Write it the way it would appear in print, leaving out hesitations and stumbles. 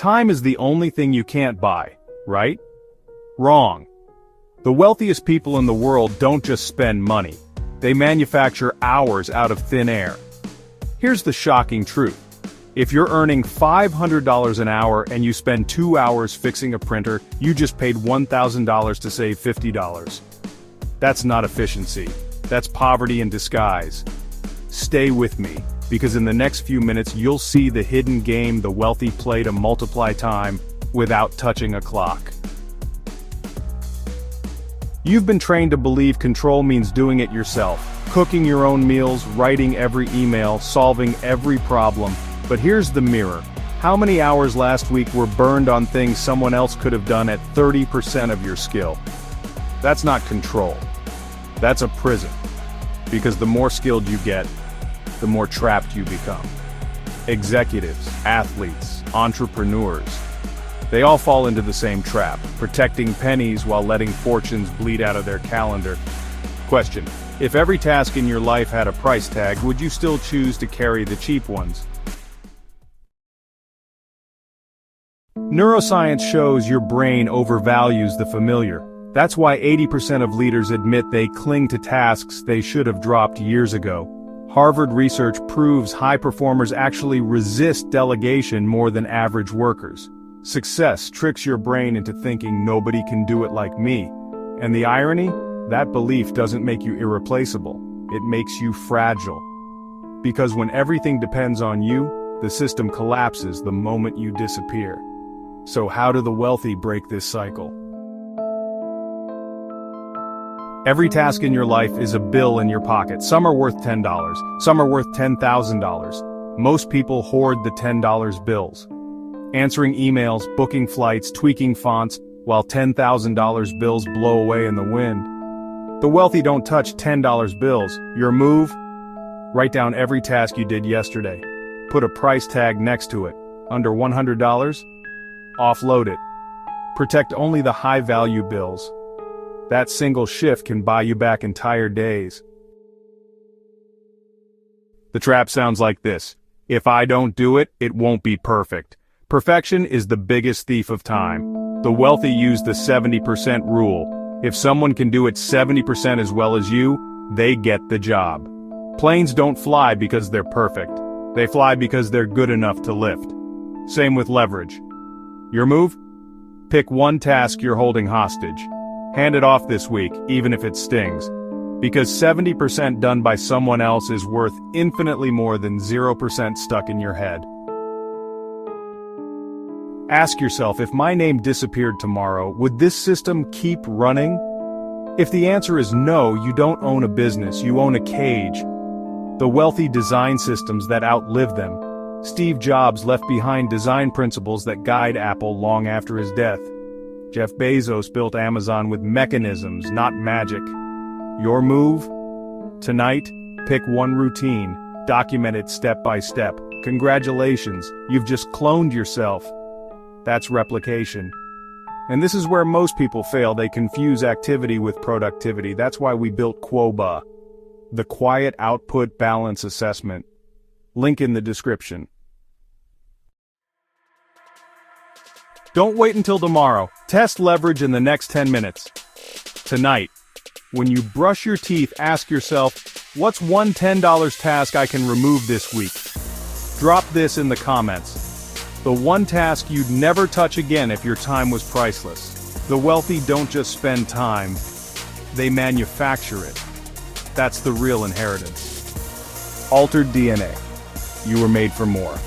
Time is the only thing you can't buy, right? Wrong. The wealthiest people in the world don't just spend money. They manufacture hours out of thin air. Here's the shocking truth. If you're earning $500 an hour and you spend 2 hours fixing a printer, you just paid $1,000 to save $50. That's not efficiency. That's poverty in disguise. Stay with me, because in the next few minutes you'll see the hidden game the wealthy play to multiply time without touching a clock. You've been trained to believe control means doing it yourself, cooking your own meals, writing every email, solving every problem. But here's the mirror. How many hours last week were burned on things someone else could have done at 30% of your skill? That's not control. That's a prison. Because the more skilled you get, the more trapped you become. Executives, athletes, entrepreneurs, they all fall into the same trap, protecting pennies while letting fortunes bleed out of their calendar. Question: if every task in your life had a price tag, would you still choose to carry the cheap ones? Neuroscience shows your brain overvalues the familiar. That's why 80% of leaders admit they cling to tasks they should have dropped years ago. Harvard research proves high performers actually resist delegation more than average workers. Success tricks your brain into thinking nobody can do it like me. And the irony? That belief doesn't make you irreplaceable. It makes you fragile. Because when everything depends on you, the system collapses the moment you disappear. So how do the wealthy break this cycle? Every task in your life is a bill in your pocket. Some are worth $10, some are worth $10,000. Most people hoard the $10 bills. Answering emails, booking flights, tweaking fonts, while $10,000 bills blow away in the wind. The wealthy don't touch $10 bills. Your move? Write down every task you did yesterday. Put a price tag next to it. Under $100? Offload it. Protect only the high-value bills. That single shift can buy you back entire days. The trap sounds like this. If I don't do it, it won't be perfect. Perfection is the biggest thief of time. The wealthy use the 70% rule. If someone can do it 70% as well as you, they get the job. Planes don't fly because they're perfect. They fly because they're good enough to lift. Same with leverage. Your move? Pick one task you're holding hostage. Hand it off this week, even if it stings. Because 70% done by someone else is worth infinitely more than 0% stuck in your head. Ask yourself, if my name disappeared tomorrow, would this system keep running? If the answer is no, you don't own a business, you own a cage. The wealthy design systems that outlive them. Steve Jobs left behind design principles that guide Apple long after his death. Jeff Bezos built Amazon with mechanisms, not magic. Your move? Tonight, pick one routine, document it step by step. Congratulations, you've just cloned yourself. That's replication. And this is where most people fail. They confuse activity with productivity. That's why we built QUOBA, the Quiet Output Balance Assessment. Link in the description. Don't wait until tomorrow. Test leverage in the next 10 minutes. Tonight, when you brush your teeth, ask yourself, what's one $10 task I can remove this week? Drop this in the comments. The one task you'd never touch again if your time was priceless. The wealthy don't just spend time, they manufacture it. That's the real inheritance. Altered DNA. You were made for more.